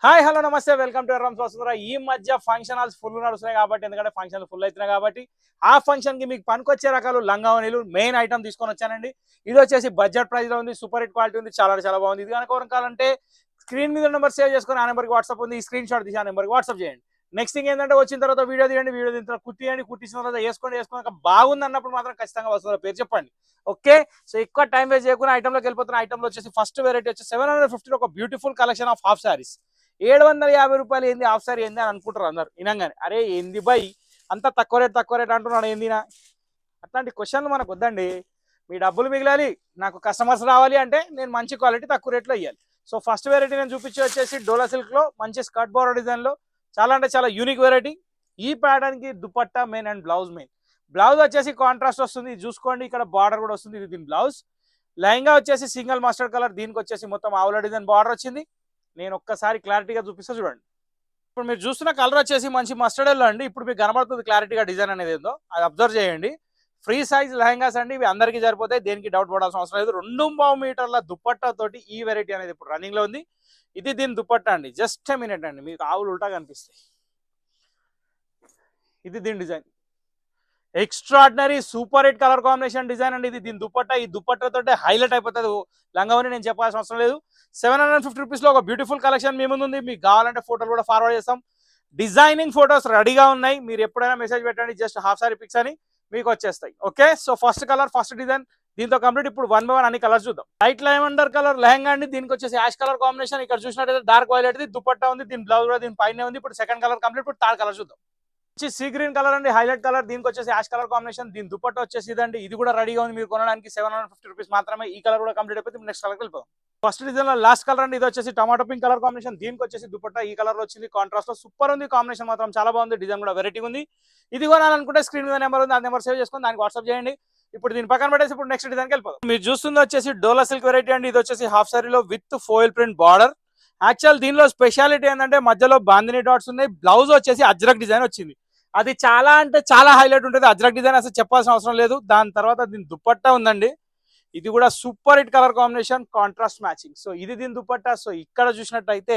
Hi hello నమస్తే welcome to Errams Vasundhara. ఈ మధ్య ఫంక్షన్ హాల్స్ ఫుల్ నడుస్తున్నాయి కాబట్టి, ఎందుకంటే ఫంక్షన్లు ఫుల్ అవుతున్నాయి కాబట్టి ఆ ఫంక్షన్కి మీకు పనికొచ్చే రకాలు లంగావనీలు మెయిన్ ఐటమ్ తీసుకొని వచ్చానండి. ఇది వచ్చేసి బడ్జెట్ ప్రైస్లో ఉంది, సూపర్ హిట్ క్వాలిటీ ఉంది, చాలా చాలా బాగుంది. ఇది కనుక కొనాలంటే స్క్రీన్ మీద నెంబర్ సేవ్ చేసుకొని ఆ నెంబర్కి వాట్సాప్ ఉంది, ఈ స్క్రీన్ షాట్ తీసి ఆ నెంబర్కి వాట్సాప్ చేయండి. నెక్స్ట్ థింగ్ ఏంటంటే, వచ్చిన తర్వాత వీడియో తీయండి, వీడియో తీసిన తర్వాత కుట్టియండి, కుట్టించిన తర్వాత వేసుకున్నాక బాగుంది అన్నప్పుడు మాత్రం ఖచ్చితంగా వస్తుందో పేరు చెప్పండి. ఓకే, సో ఎక్కువ టైం వేస్ట్ చేయకుండా ఐటమ్లోకి వెళ్ళిపోతున్న. ఐటమ్లో వచ్చేసి ఫస్ట్ వెరైటీ వచ్చి 750 ఒక beautiful collection of half saris. 750 ఏంది హాఫ్ సారీ ఏంది అని అనుకుంటారు అందరు వినంగానే. అరే ఏంది బై అంత తక్కువ రేట్ అంటున్నాడు ఏందినా? అట్లాంటి క్వశ్చన్లు మనకు వద్దండి. మీ డబ్బులు మిగిలాలి, నాకు కస్టమర్స్ రావాలి అంటే నేను మంచి క్వాలిటీ తక్కువ రేట్లో ఇవ్వాలి. సో ఫస్ట్ వెరైటీ నేను చూపించి వచ్చేసి డోలా సిల్క్లో మంచి స్కర్ట్ బోర్డర్ డిజైన్లో చాలా అంటే చాలా యూనిక్ వెరైటీ. ఈ ప్యాటర్న్కి dupatta main and blouse main. Blouse వచ్చేసి కాంట్రాస్ట్ వస్తుంది, ఇది చూసుకోండి. ఇక్కడ బార్డర్ కూడా వస్తుంది, ఇది దీని బ్లౌజ్. లెహంగా వచ్చేసి సింగిల్ మస్టర్డ్ కలర్, దీనికి వచ్చేసి మొత్తం ఆవుల డిజైన్ బార్డర్ వచ్చింది. నేను ఒక్కసారి క్లారిటీగా చూపిస్తా చూడండి. ఇప్పుడు మీరు చూస్తున్న కలర్ వచ్చేసి మంచి మస్టర్డ్ ఎల్లో అండి. ఇప్పుడు మీకు కనబడుతుంది క్లారిటీగా డిజైన్ అనేది ఏందో, అది అబ్జర్వ్ చేయండి. ఫ్రీ సైజ్ లెహంగాస్ అండి, ఇవి అందరికీ సరిపోతాయి, దేనికి డౌట్ పడాల్సిన అవసరం లేదు. 2.5 మీటర్ల దుపట్టా తోటి ఈ వెరైటీ అనేది ఇప్పుడు రన్నింగ్ లో ఉంది. ఇది దీని దుపట్టా అండి. జస్ట్ ఏ మినిట్ అండి, మీకు ఆవులు ఉల్టా కనిపిస్తాయి. ఇది దీని design, extraordinary super hit colour combination design అండి. ఇది దీని దుపట్టా, ఈ దుపట్టా తోటే హైలైట్ అయిపోతుంది లంగావని, నేను చెప్పాల్సిన అవసరం లేదు. 750 రూపీస్లో ఒక బ్యూటిఫుల్ కలెక్షన్ మీ ముందు ఉంది. మీకు కావాలంటే ఫోటోలు కూడా ఫార్వర్డ్ చేస్తాం. డిజైనింగ్ ఫొటోస్ రెడీగా ఉన్నాయి, మీరు ఎప్పుడైనా మెసేజ్ పెట్టండి, జస్ట్ హాఫ్ సారీ పిక్స్ అని మీకు వచ్చేస్తాయి. Okay, so first colour first design దీంతో కంప్లీట్. ఇప్పుడు 1 by 1 అన్ని కలర్స్ చూద్దాం. లైట్ లెవెండర్ కలర్ లెహంగా అండి, దీనికి వచ్చేసి యాష్ కలర్ కాంబినేషన్. ఇక్కడ చూసినట్టయితే డార్క్ వైలెట్ దుపట్టా ఉంది, దీని బ్లౌజ్ కూడా దీని పైన ఉంది. ఇప్పుడు సెకండ్ కలర్ కంప్లీట్. ఇప్పుడు థర్డ్ కలర్ చూద్దాం. సీ గ్రీన్ కలర్ అండి, హైలైట్ కలర్, దీనికి వచ్చేసి యాష్ కలర్ కాంబినేషన్. దీని దుపట్టా వచ్చేసి ఇదండి, ఇది కూడా రెడీగా ఉంది మీరు కొనడానికి. 750 రూపీస్ మాత్రమే. ఈ కలర్ కూడా కంప్లీట్ అయిపోతుంది. నెక్స్ట్ కలర్ వెళ్ళిపోతాం. ఫస్ట్ డిజైన్ లో లాస్ట్ కలర్ అండి, ఇది వచ్చేసి టమాటో పింక్ కలర్ కాంబినేషన్. దీనికి వచ్చేసి దుపట్టా ఈ కలర్ వచ్చింది, కాంట్రాస్ట్ లో సూపర్ ఉంది. కాంబినేషన్ మాత్రం చాలా బాగుంది, డిజైన్ కూడా వెరైటీ ఉంది. ఇది కొనాలనుకుంటే స్క్రీన్ మీద నెంబర్ ఉంది, ఆ నెంబర్ సేవ్ చేసుకొని దానికి వాట్సాప్ చేయండి. ఇప్పుడు దీని పక్కన పెట్టేసి ఇప్పుడు నెక్స్ట్ డిజైన్కి వెళ్ళిపోతాం. మీరు చూస్తుంది వచ్చేసి డోలా సిల్క్ వెరైటీ అండి. ఇది వచ్చేసి హాఫ్ సారీలో with foil print border. Actual దీనిలో స్పెషాలిటీ ఏంటంటే మధ్యలో బాందిని డాట్స్ ఉన్నాయి. బ్లౌజ్ వచ్చేసి అజ్రక్ డిజైన్ వచ్చింది, అది చాలా అంటే చాలా హైలైట్ ఉంటుంది. అజ్రక్ డిజైన్ అసలు చెప్పాల్సిన అవసరం లేదు. దాని తర్వాత దీని దుపట్టా ఉందండి, ఇది కూడా super hit colour combination, contrast matching. So ఇది దీని దుపట్టా. సో ఇక్కడ చూసినట్టయితే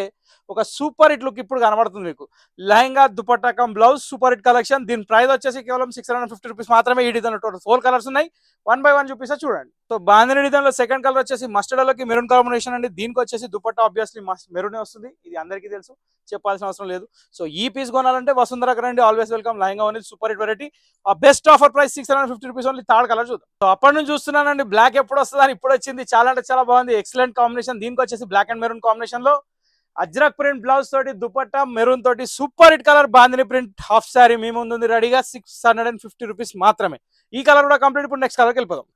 ఒక సూపర్ హిట్ లుక్ ఇప్పుడు కనబడుతుంది మీకు. Lehenga dupatta come blouse super hit collection. దీని ప్రైస్ వచ్చేసి కేవలం 650 రూపీస్ మాత్రమే. ఈ డిజైన్ టోటల్ 4 కలర్స్ ఉన్నాయి, 1 by 1 చూపిస్తా చూడండి. సో బాందిని డిజైన్ లో సెకండ్ కలర్ వచ్చేసి మస్టర్డ్ ఎల్లోకి మెరూన్ కాంబినేషన్ అండి. దీనికి వచ్చేసి దుపట్టా ఆబ్వియస్లీ మెరూన్ వస్తుంది, ఇది అందరికీ తెలుసు, చెప్పాల్సిన అవసరం లేదు. సో ఈ పీస్ కొనాలంటే వసుంధరకు రండి, ఆల్వేస్ వెల్కమ్. లెహంగా అనేది super hit variety, best offer price 650 rupees only. Third colour చూద్దాం. సో అప్పటి నుంచి చూస్తున్నానండి, బ్లాక్ ఎప్పుడు వస్తుందని ఇప్పుడు వచ్చింది. చాలా అంటే చాలా బాగుంది, ఎక్సలెంట్ కాంబినేషన్. దీనికి వచ్చేసి బ్లాక్ అండ్ మెరూన్ కాంబినేషన్ లో అజ్రక్ ప్రింట్ బ్లౌజ్ తోటి దుపట్టా మెరూన్ తోటి super hit colour bandhani print half sari మీ ముందు రెడీగా 650 రూపీస్ మాత్రమే. ఈ కలర్ కూడా కంప్లీట్. ఇప్పుడు నెక్స్ట్ కలర్కి వెళ్ళిపోదాం.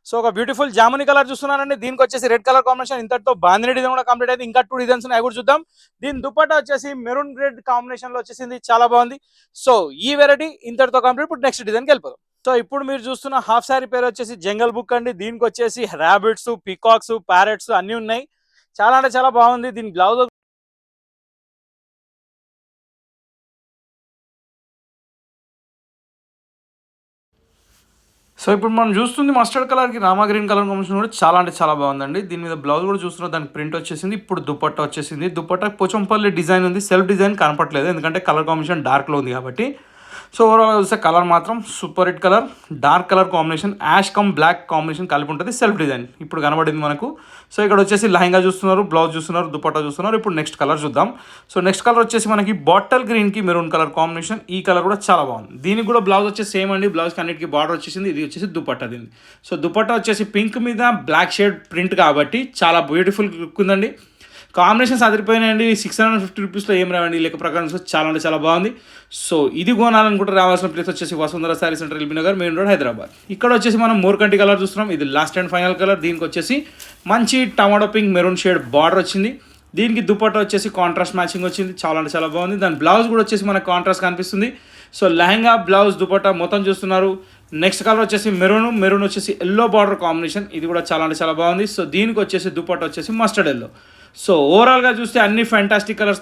సో ఒక బ్యూటిఫుల్ జాముని కలర్ చూస్తున్నానండి, దీనికి వచ్చేసి రెడ్ కలర్ కాంబినేషన్. ఇంతటితో బాందిని డిజైన్ కూడా కంప్లీట్ అయితే ఇంకా 2 డిజైన్స్ ఉన్నాయి, కూడా చూద్దాం. దీని దుపట్టా వచ్చేసి మెరూన్ రెడ్ కాంబినేషన్ లో వచ్చేసింది, చాలా బాగుంది. సో ఈ వెరైటీ ఇంతటితో కంప్లీట్. ఇప్పుడు నెక్స్ట్ డిజైన్కి వెళ్ళిపోదాం. సో ఇప్పుడు మీరు చూస్తున్న హాఫ్ సారీ పేరు వచ్చేసి జంగల్ బుక్ అండి. దీనికి వచ్చేసి ర్యాబిట్స్, పీకాక్స్, ప్యారెట్స్ అన్ని ఉన్నాయి, చాలా అంటే చాలా బాగుంది. దీని బ్లౌజ్ సో ఇప్పుడు మనం చూస్తుంది మస్టర్డ్ కలర్కి రామా గ్రీన్ కలర్ కాంబినేషన్ కూడా చాలా అంటే చాలా బాగుందండి. దీని మీద బ్లౌజ్ కూడా చూస్తున్నారు, దానికి ప్రింట్ వచ్చేసింది. ఇప్పుడు దుపట్టా వచ్చేసింది, దుపట్టా పోచంపల్లి డిజైన్ ఉంది, సెల్ఫ్ డిజైన్ కనపట్లేదు ఎందుకంటే కలర్ కాంబినేషన్ డార్క్లో ఉంది కాబట్టి. సో ఓవరాల్ చూస్తే కలర్ మాత్రం super hit colour, dark colour combination, ash cum black combination కలిపి ఉంటుంది, సెల్ఫ్ డిజైన్ ఇప్పుడు కనబడింది మనకు. సో ఇక్కడ వచ్చేసి లెహంగా చూస్తున్నారు, బ్లౌజ్ చూస్తున్నారు, దుపట్టా చూస్తున్నారు. ఇప్పుడు నెక్స్ట్ కలర్ చూద్దాం. సో నెక్స్ట్ కలర్ వచ్చేసి మనకి బాటిల్ గ్రీన్కి మెరూన్ కలర్ కాంబినేషన్. ఈ కలర్ కూడా చాలా బాగుంది. దీనికి కూడా బ్లౌజ్ వచ్చేసి సేమ్ అండి, బ్లౌజ్కి అన్నిటికీ బార్డర్ వచ్చేసింది. ఇది వచ్చేసి దుపట్టా దీన్ని. సో దుపట్టా వచ్చేసి పింక్ మీద బ్లాక్ షేడ్ ప్రింట్ కాబట్టి చాలా బ్యూటిఫుల్ లుక్ ఉందండి. కాంబినేషన్స్ అదిరిపోయినాయండి. 650 రూపీస్లో ఏం రావండి, లెక్క ప్రకారం చాలా అంటే చాలా బాగుంది. సో ఇది కొనాలనుకుంటే రావాల్సిన ప్లేస్ వచ్చేసి Vasundhara sorry centre, LB Nagar, main road, Hyderabad. ఇక్కడ వచ్చేసి మనం మోర్కంటి కలర్ చూస్తున్నాం, ఇది లాస్ట్ అండ్ ఫైనల్ కలర్. దీనికి వచ్చేసి మంచి tomato pink maroon shade border వచ్చింది. దీనికి దుపట్టా వచ్చేసి కాంట్రాస్ట్ మ్యాచింగ్ వచ్చింది, చాలా అంటే చాలా బాగుంది. దాని బ్లౌజ్ కూడా వచ్చేసి మనకు కాంట్రాస్ట్ కనిపిస్తుంది. సో లెహంగా బ్లౌజ్ దుపట్టా మొత్తం చూస్తున్నారు. నెక్స్ట్ కలర్ వచ్చేసి మెరూన్ వచ్చేసి ఎల్లో బార్డర్ కాంబినేషన్, ఇది కూడా చాలా అంటే చాలా బాగుంది. సో దీనికి వచ్చేసి దుపట్టా వచ్చేసి మస్టర్డ్ ఎల్లో. సో ఓవరాల్గా చూస్తే అన్ని ఫ్యాంటాస్టిక్ కలర్స్